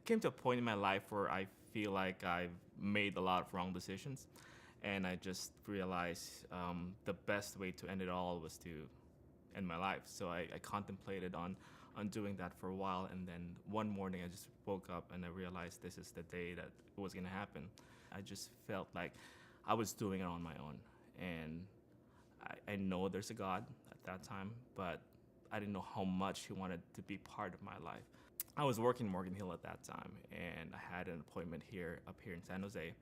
came to a point in my life where I feel like I've made a lot of wrong decisions, and I just realized the best way to end it all was to end my life. So I contemplated on doing that for a while, and then one morning I just woke up and I realized this is the day that it was gonna happen. I just felt like I was doing it on my own, and I know there's a God at that time, but I didn't know how much He wanted to be part of my life. I was working in Morgan Hill at that time, and I had an appointment up here in San Jose.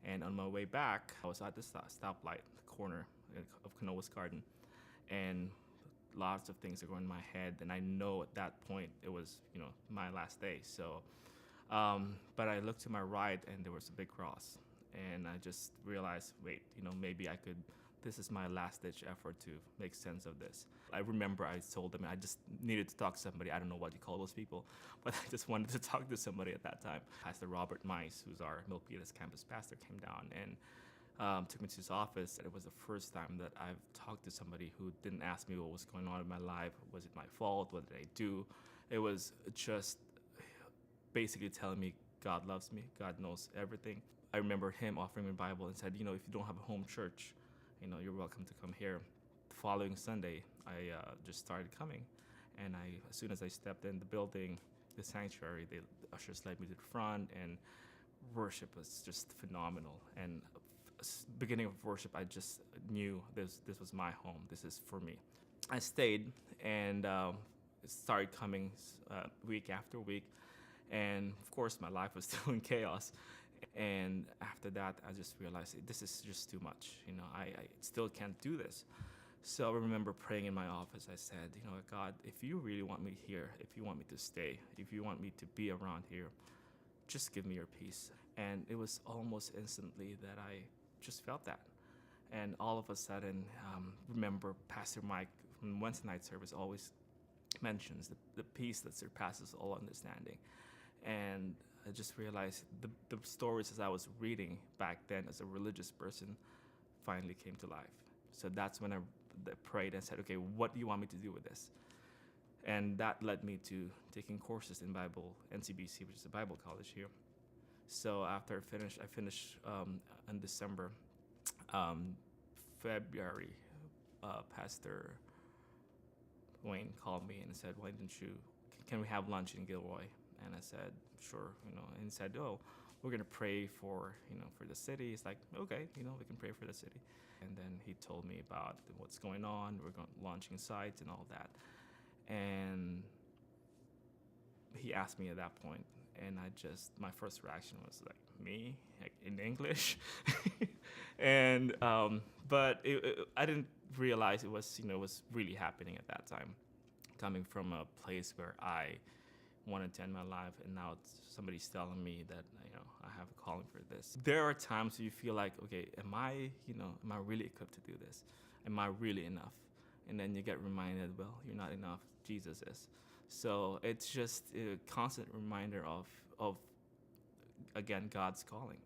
And on my way back, I was at the stoplight corner of Canoas Garden, and lots of things are going in my head. And I know at that point it was, my last day. So, but I looked to my right, and there was a big cross, and I just realized, wait, maybe I could. This is my last ditch effort to make sense of this. I remember I told them I just needed to talk to somebody. I don't know what you call those people, but I just wanted to talk to somebody at that time. Pastor Robert Mice, who's our Milpitas campus pastor, came down and took me to his office. It was the first time that I've talked to somebody who didn't ask me what was going on in my life. Was it my fault? What did I do? It was just basically telling me God loves me. God knows everything. I remember him offering me a Bible and said, if you don't have a home church, you're welcome to come here. The following Sunday, I just started coming. And as soon as I stepped in the building, the sanctuary, the ushers led me to the front, and worship was just phenomenal. And beginning of worship, I just knew this was my home. This is for me. I stayed and started coming week after week. And of course, my life was still in chaos. And after that, I just realized this is just too much. I still can't do this. So I remember praying in my office. I said, God, if you really want me here, if you want me to stay, if you want me to be around here, just give me your peace. And it was almost instantly that I just felt that. And all of a sudden, remember Pastor Mike from Wednesday night service always mentions the peace that surpasses all understanding. And I just realized the stories as I was reading back then as a religious person finally came to life. So that's when I prayed and said, okay, what do you want me to do with this? And that led me to taking courses in Bible, NCBC, which is a Bible college here. So after I finished in December. February, Pastor Wayne called me and said, "Why didn't you? Can we have lunch in Gilroy?" And I said, "Sure." And he said, "Oh, we're gonna pray for for the city." It's like, okay, we can pray for the city. And then he told me about what's going on. We're going launching sites and all that. And he asked me at that point, and my first reaction was like, me, like in English. And but I didn't realize it was it was really happening at that time, coming from a place where I wanted to end my life, and now somebody's telling me that I have a calling for this. There are times where you feel like, okay, am I really equipped to do this? Am I really enough? And then you get reminded, well, you're not enough. Jesus is. So it's just a constant reminder of again God's calling.